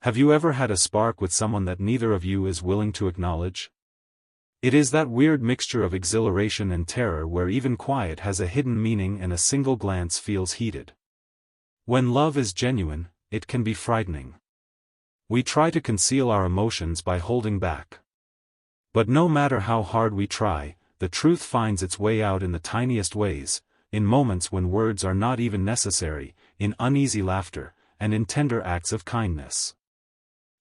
Have you ever had a spark with someone that neither of you is willing to acknowledge? It is that weird mixture of exhilaration and terror where even quiet has a hidden meaning and a single glance feels heated. When love is genuine, it can be frightening. We try to conceal our emotions by holding back. But no matter how hard we try, the truth finds its way out in the tiniest ways, in moments when words are not even necessary, in uneasy laughter, and in tender acts of kindness.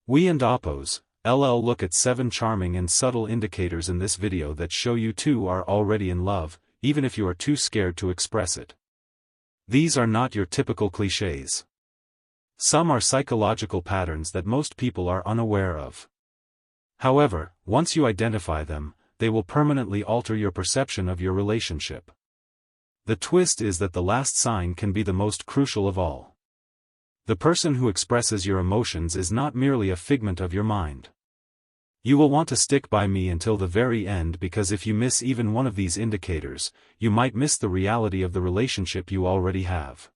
We and Oppos, LL look at 7 charming and subtle indicators in this video that show you two are already in love, even if you are too scared to express it. These are not your typical clichés. Some are psychological patterns that most people are unaware of. However, once you identify them, they will permanently alter your perception of your relationship. The twist is that the last sign can be the most crucial of all. The person who expresses your emotions is not merely a figment of your mind. You will want to stick by me until the very end, because if you miss even one of these indicators, you might miss the reality of the relationship you already have.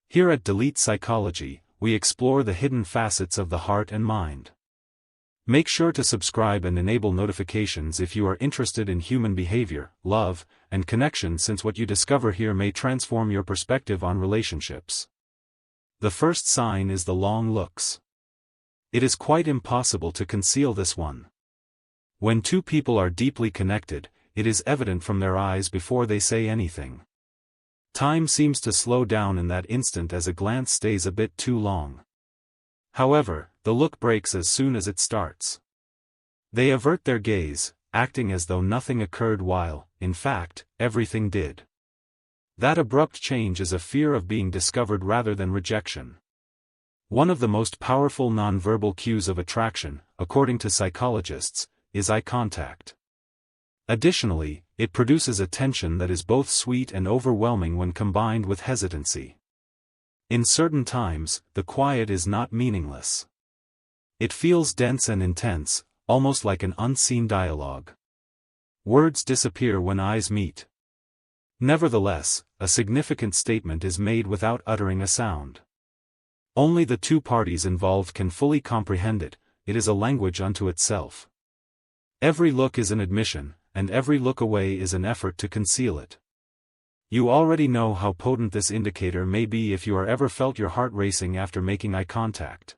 Here at Delete Psychology, we explore the hidden facets of the heart and mind. Make sure to subscribe and enable notifications if you are interested in human behavior, love, and connection, since what you discover here may transform your perspective on relationships. The first sign is the long looks. It is quite impossible to conceal this one. When two people are deeply connected, it is evident from their eyes before they say anything. Time seems to slow down in that instant as a glance stays a bit too long. However, the look breaks as soon as it starts. They avert their gaze, acting as though nothing occurred while, in fact, everything did. That abrupt change is a fear of being discovered rather than rejection. One of the most powerful nonverbal cues of attraction, according to psychologists, is eye contact. Additionally, it produces a tension that is both sweet and overwhelming when combined with hesitancy. In certain times, the quiet is not meaningless. It feels dense and intense, almost like an unseen dialogue. Words disappear when eyes meet. Nevertheless, a significant statement is made without uttering a sound. Only the two parties involved can fully comprehend it. It is a language unto itself. Every look is an admission, and every look away is an effort to conceal it. You already know how potent this indicator may be if you are ever felt your heart racing after making eye contact.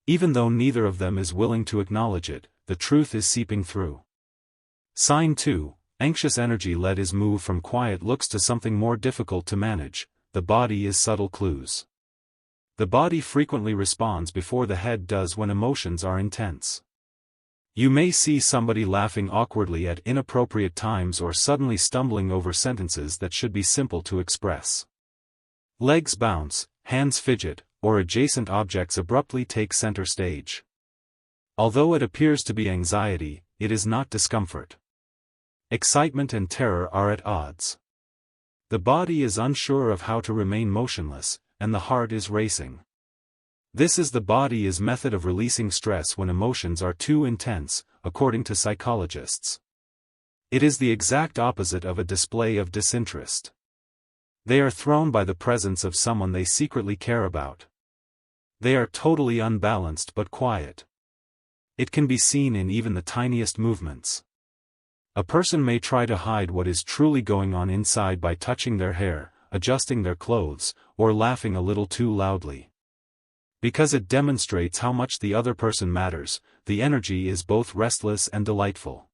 Even though neither of them is willing to acknowledge it, the truth is seeping through. Sign 2. Anxious energy led his move from quiet looks to something more difficult to manage. The body is subtle clues. The body frequently responds before the head does when emotions are intense. You may see somebody laughing awkwardly at inappropriate times or suddenly stumbling over sentences that should be simple to express. Legs bounce, hands fidget, or adjacent objects abruptly take center stage. Although it appears to be anxiety, it is not discomfort. Excitement and terror are at odds. The body is unsure of how to remain motionless, and the heart is racing. This is the body's method of releasing stress when emotions are too intense, according to psychologists. It is the exact opposite of a display of disinterest. They are thrown by the presence of someone they secretly care about. They are totally unbalanced but quiet. It can be seen in even the tiniest movements. A person may try to hide what is truly going on inside by touching their hair, adjusting their clothes, or laughing a little too loudly. Because it demonstrates how much the other person matters, the energy is both restless and delightful.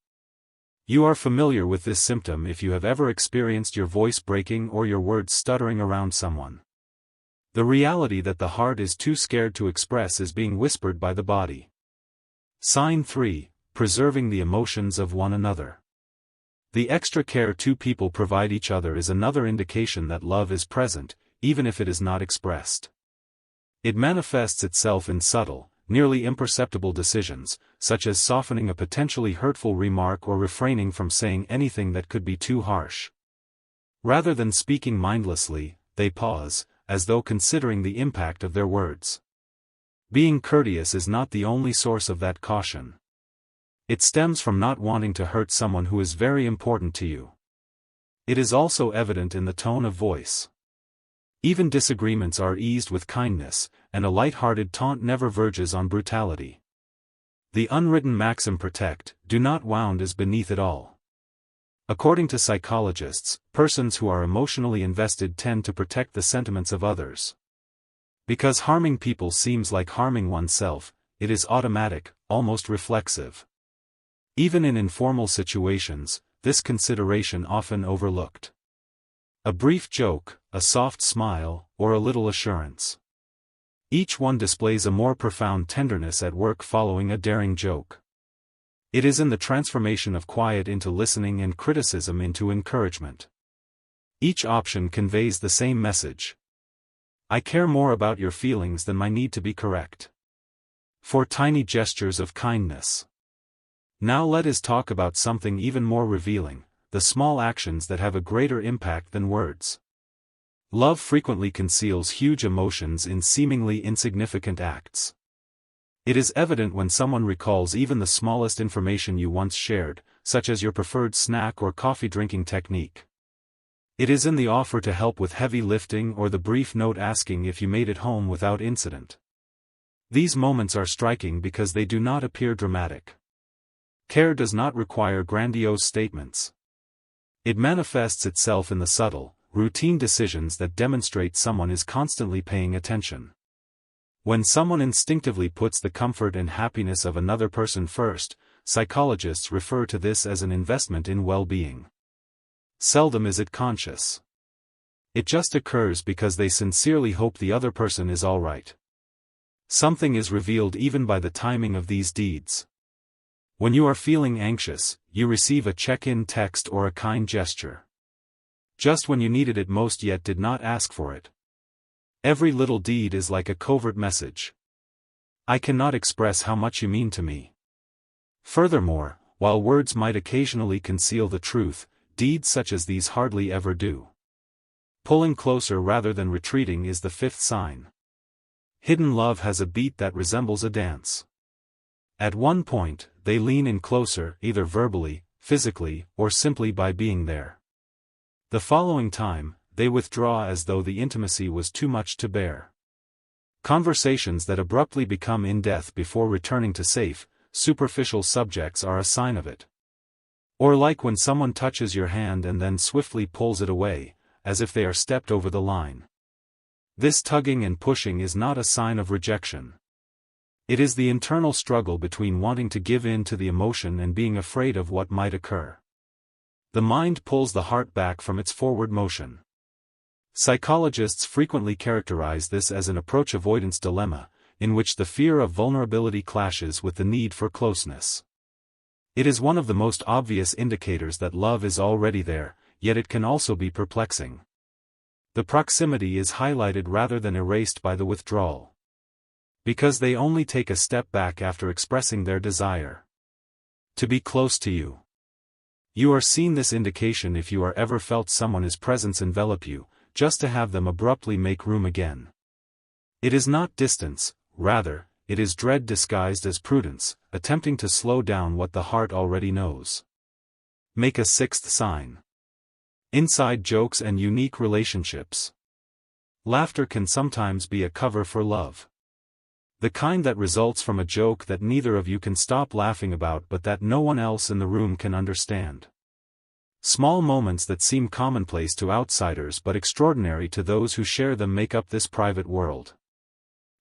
You are familiar with this symptom if you have ever experienced your voice breaking or your words stuttering around someone. The reality that the heart is too scared to express is being whispered by the body. Sign 3. Preserving the emotions of one another. The extra care two people provide each other is another indication that love is present, even if it is not expressed. It manifests itself in subtle, nearly imperceptible decisions, such as softening a potentially hurtful remark or refraining from saying anything that could be too harsh. Rather than speaking mindlessly, they pause, as though considering the impact of their words. Being courteous is not the only source of that caution. It stems from not wanting to hurt someone who is very important to you. It is also evident in the tone of voice. Even disagreements are eased with kindness, and a light-hearted taunt never verges on brutality. The unwritten maxim "protect, do not wound" is beneath it all. According to psychologists, persons who are emotionally invested tend to protect the sentiments of others. Because harming people seems like harming oneself, it is automatic, almost reflexive. Even in informal situations, this consideration often overlooked. A brief joke, a soft smile, or a little assurance. Each one displays a more profound tenderness at work following a daring joke. It is in the transformation of quiet into listening and criticism into encouragement. Each option conveys the same message. I care more about your feelings than my need to be correct. 4 tiny gestures of kindness. Now let us talk about something even more revealing, the small actions that have a greater impact than words. Love frequently conceals huge emotions in seemingly insignificant acts. It is evident when someone recalls even the smallest information you once shared, such as your preferred snack or coffee drinking technique. It is in the offer to help with heavy lifting or the brief note asking if you made it home without incident. These moments are striking because they do not appear dramatic. Care does not require grandiose statements. It manifests itself in the subtle, routine decisions that demonstrate someone is constantly paying attention. When someone instinctively puts the comfort and happiness of another person first, psychologists refer to this as an investment in well-being. Seldom is it conscious. It just occurs because they sincerely hope the other person is all right. Something is revealed even by the timing of these deeds. When you are feeling anxious, you receive a check-in text or a kind gesture. Just when you needed it most yet did not ask for it. Every little deed is like a covert message. I cannot express how much you mean to me. Furthermore, while words might occasionally conceal the truth, deeds such as these hardly ever do. Pulling closer rather than retreating is the 5th sign. Hidden love has a beat that resembles a dance. At one point, they lean in closer, either verbally, physically, or simply by being there. The following time, they withdraw as though the intimacy was too much to bear. Conversations that abruptly become in-depth before returning to safe, superficial subjects are a sign of it. Or like when someone touches your hand and then swiftly pulls it away, as if they are stepped over the line. This tugging and pushing is not a sign of rejection. It is the internal struggle between wanting to give in to the emotion and being afraid of what might occur. The mind pulls the heart back from its forward motion. Psychologists frequently characterize this as an approach avoidance dilemma, in which the fear of vulnerability clashes with the need for closeness. It is one of the most obvious indicators that love is already there, yet it can also be perplexing. The proximity is highlighted rather than erased by the withdrawal. Because they only take a step back after expressing their desire to be close to you. You are seen this indication if you are ever felt someone's presence envelop you, just to have them abruptly make room again. It is not distance, rather, it is dread disguised as prudence, attempting to slow down what the heart already knows. Make a 6th sign. Inside jokes and unique relationships. Laughter can sometimes be a cover for love. The kind that results from a joke that neither of you can stop laughing about but that no one else in the room can understand. Small moments that seem commonplace to outsiders but extraordinary to those who share them make up this private world.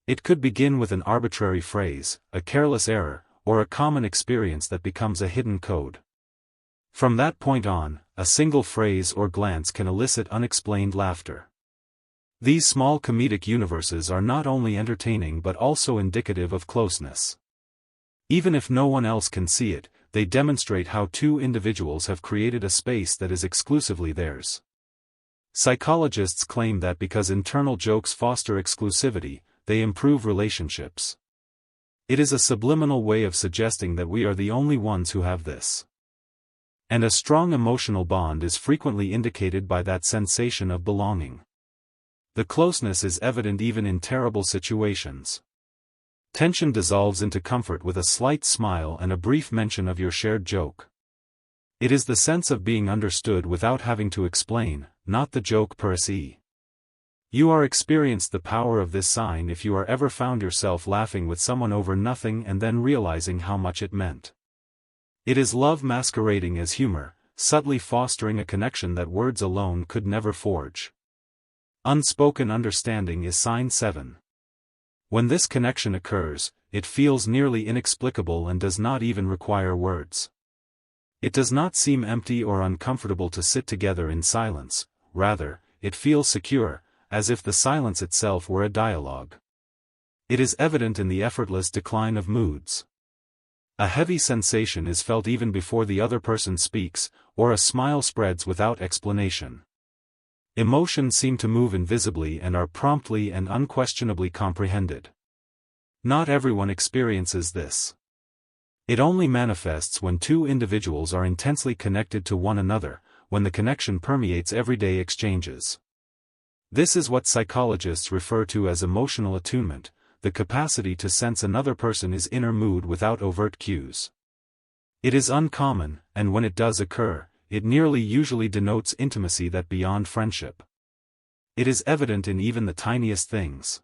It could begin with an arbitrary phrase, a careless error, or a common experience that becomes a hidden code. From that point on, a single phrase or glance can elicit unexplained laughter. These small comedic universes are not only entertaining but also indicative of closeness. Even if no one else can see it, they demonstrate how 2 individuals have created a space that is exclusively theirs. Psychologists claim that because internal jokes foster exclusivity, they improve relationships. It is a subliminal way of suggesting that we are the only ones who have this. And a strong emotional bond is frequently indicated by that sensation of belonging. The closeness is evident even in terrible situations. Tension dissolves into comfort with a slight smile and a brief mention of your shared joke. It is the sense of being understood without having to explain, not the joke per se. You are experienced the power of this sign if you are ever found yourself laughing with someone over nothing and then realizing how much it meant. It is love masquerading as humor, subtly fostering a connection that words alone could never forge. Unspoken understanding is sign 7. When this connection occurs, it feels nearly inexplicable and does not even require words. It does not seem empty or uncomfortable to sit together in silence, rather, it feels secure, as if the silence itself were a dialogue. It is evident in the effortless decline of moods. A heavy sensation is felt even before the other person speaks, or a smile spreads without explanation. Emotions seem to move invisibly and are promptly and unquestionably comprehended. Not everyone experiences this. It only manifests when two individuals are intensely connected to one another, when the connection permeates everyday exchanges. This is what psychologists refer to as emotional attunement, the capacity to sense another person's inner mood without overt cues. It is uncommon, and when it does occur, it nearly usually denotes intimacy that beyond friendship. It is evident in even the tiniest things.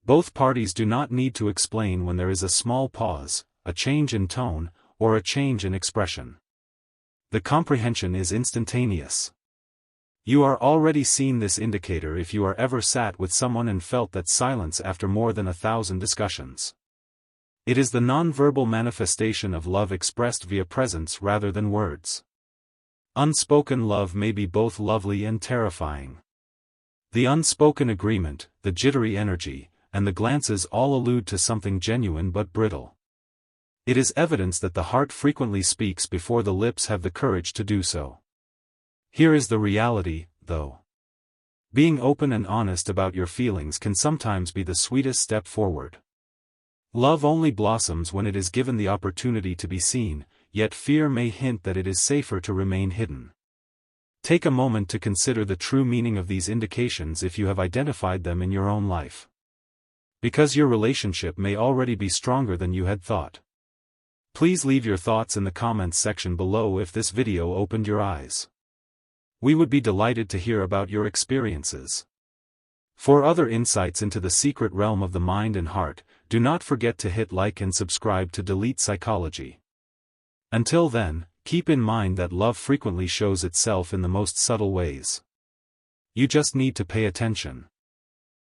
Both parties do not need to explain when there is a small pause, a change in tone, or a change in expression. The comprehension is instantaneous. You are already seen this indicator if you are ever sat with someone and felt that silence after more than 1,000 discussions. It is the non-verbal manifestation of love expressed via presence rather than words. Unspoken love may be both lovely and terrifying. The unspoken agreement, the jittery energy, and the glances all allude to something genuine but brittle. It is evidence that the heart frequently speaks before the lips have the courage to do so. Here is the reality, though. Being open and honest about your feelings can sometimes be the sweetest step forward. Love only blossoms when it is given the opportunity to be seen, yet fear may hint that it is safer to remain hidden. Take a moment to consider the true meaning of these indications if you have identified them in your own life. Because your relationship may already be stronger than you had thought. Please leave your thoughts in the comments section below if this video opened your eyes. We would be delighted to hear about your experiences. For other insights into the secret realm of the mind and heart, do not forget to hit like and subscribe to Delete Psychology. Until then, keep in mind that love frequently shows itself in the most subtle ways. You just need to pay attention.